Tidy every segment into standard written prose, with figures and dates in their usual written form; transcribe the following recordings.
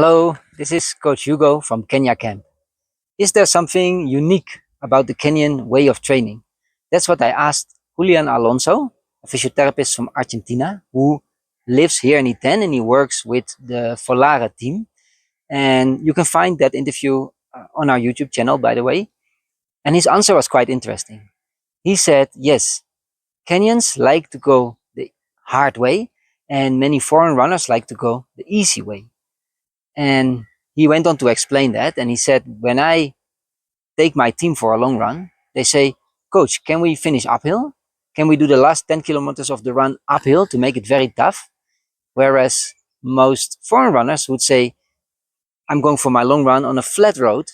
Hello, this is Coach Hugo from Kenya Camp. Is there something unique about the Kenyan way of training? That's what I asked Julian Alonso, a physiotherapist from Argentina who lives here in Iten and he works with the Volare team. And you can find that interview on our YouTube channel, by the way. And his answer was quite interesting. He said, yes, Kenyans like to go the hard way, and many foreign runners like to go the easy way. And he went on to explain that. And he said, when I take my team for a long run, they say, Coach, can we finish uphill? Can we do the last 10 kilometers of the run uphill to make it very tough? Whereas most foreign runners would say, I'm going for my long run on a flat road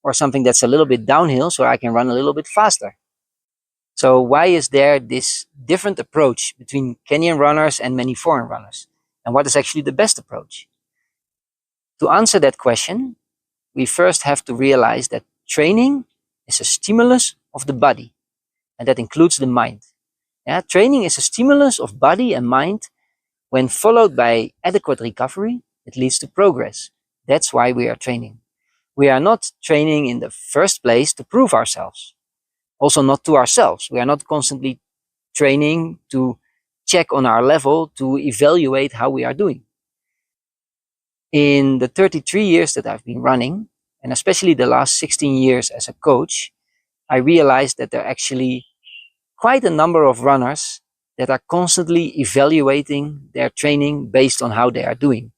or something that's a little bit downhill so I can run a little bit faster. So why is there this different approach between Kenyan runners and many foreign runners? And what is actually the best approach? To answer that question, we first have to realize that training is a stimulus of the body, and that includes the mind. Yeah, training is a stimulus of body and mind. When followed by adequate recovery, it leads to progress. That's why we are training. We are not training in the first place to prove ourselves. Also not to ourselves. We are not constantly training to check on our level, to evaluate how we are doing. In the 33 years that I've been running, and especially the last 16 years as a coach, I realized that there are actually quite a number of runners that are constantly evaluating their training based on how they are doing.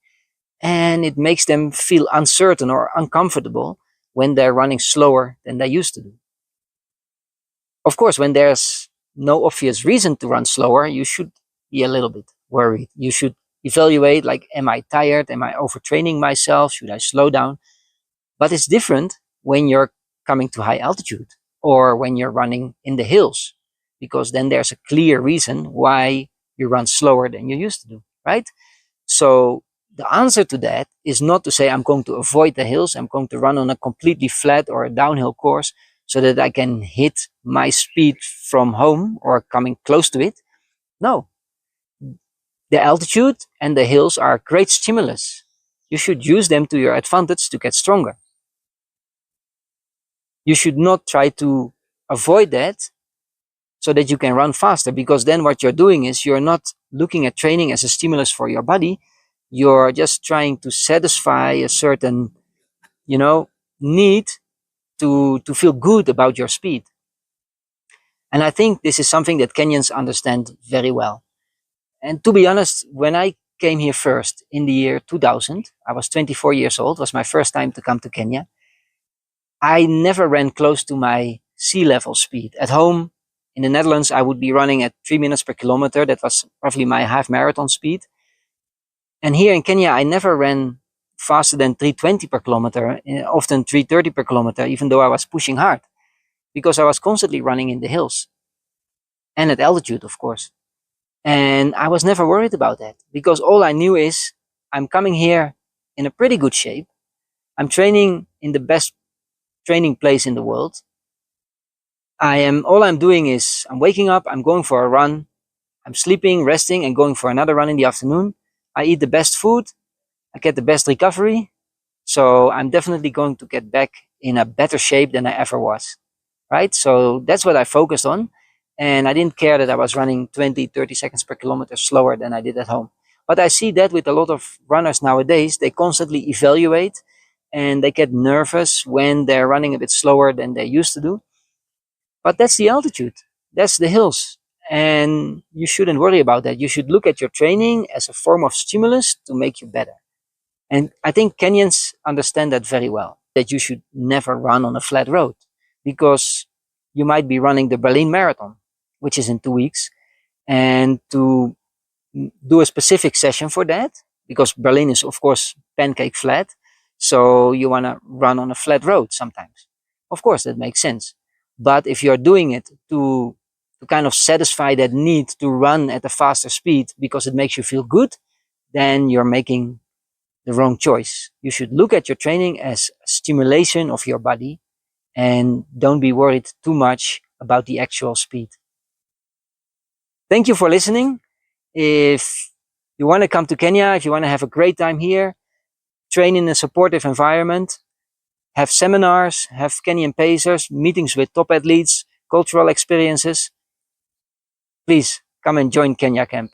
And it makes them feel uncertain or uncomfortable when they're running slower than they used to do. Of course, when there's no obvious reason to run slower, you should be a little bit worried. You should evaluate, like, am I tired? Am I overtraining myself? Should I slow down? But it's different when you're coming to high altitude or when you're running in the hills, because then there's a clear reason why you run slower than you used to do, right? So the answer to that is not to say I'm going to avoid the hills, I'm going to run on a completely flat or a downhill course so that I can hit my speed from home or coming close to it. No. The altitude and the hills are a great stimulus. You should use them to your advantage to get stronger. You should not try to avoid that so that you can run faster, because then what you're doing is you're not looking at training as a stimulus for your body. You're just trying to satisfy a certain, need to feel good about your speed. And I think this is something that Kenyans understand very well. And to be honest, when I came here first in the year 2000, I was 24 years old, it was my first time to come to Kenya. I never ran close to my sea level speed. At home in the Netherlands, I would be running at 3 minutes per kilometer. That was roughly my half marathon speed. And here in Kenya, I never ran faster than 320 per kilometer, often 330 per kilometer, even though I was pushing hard, because I was constantly running in the hills and at altitude, of course. And I was never worried about that, because all I knew is I'm coming here in a pretty good shape. I'm training in the best training place in the world. All I'm doing is I'm waking up, I'm going for a run, I'm sleeping, resting, and going for another run in the afternoon. I eat the best food, I get the best recovery. So I'm definitely going to get back in a better shape than I ever was, right? So that's what I focused on. And I didn't care that I was running 20, 30 seconds per kilometer slower than I did at home. But I see that with a lot of runners nowadays, they constantly evaluate and they get nervous when they're running a bit slower than they used to do. But that's the altitude, that's the hills. And you shouldn't worry about that. You should look at your training as a form of stimulus to make you better. And I think Kenyans understand that very well, that you should never run on a flat road, because you might be running the Berlin Marathon, which is in 2 weeks. And to do a specific session for that, because Berlin is, of course, pancake flat. So you want to run on a flat road sometimes. Of course, that makes sense. But if you're doing it to kind of satisfy that need to run at a faster speed because it makes you feel good, then you're making the wrong choice. You should look at your training as a stimulation of your body and don't be worried too much about the actual speed. Thank you for listening. If you want to come to Kenya, if you want to have a great time here, train in a supportive environment, have seminars, have Kenyan pacers, meetings with top athletes, cultural experiences, please come and join Kenya Camp.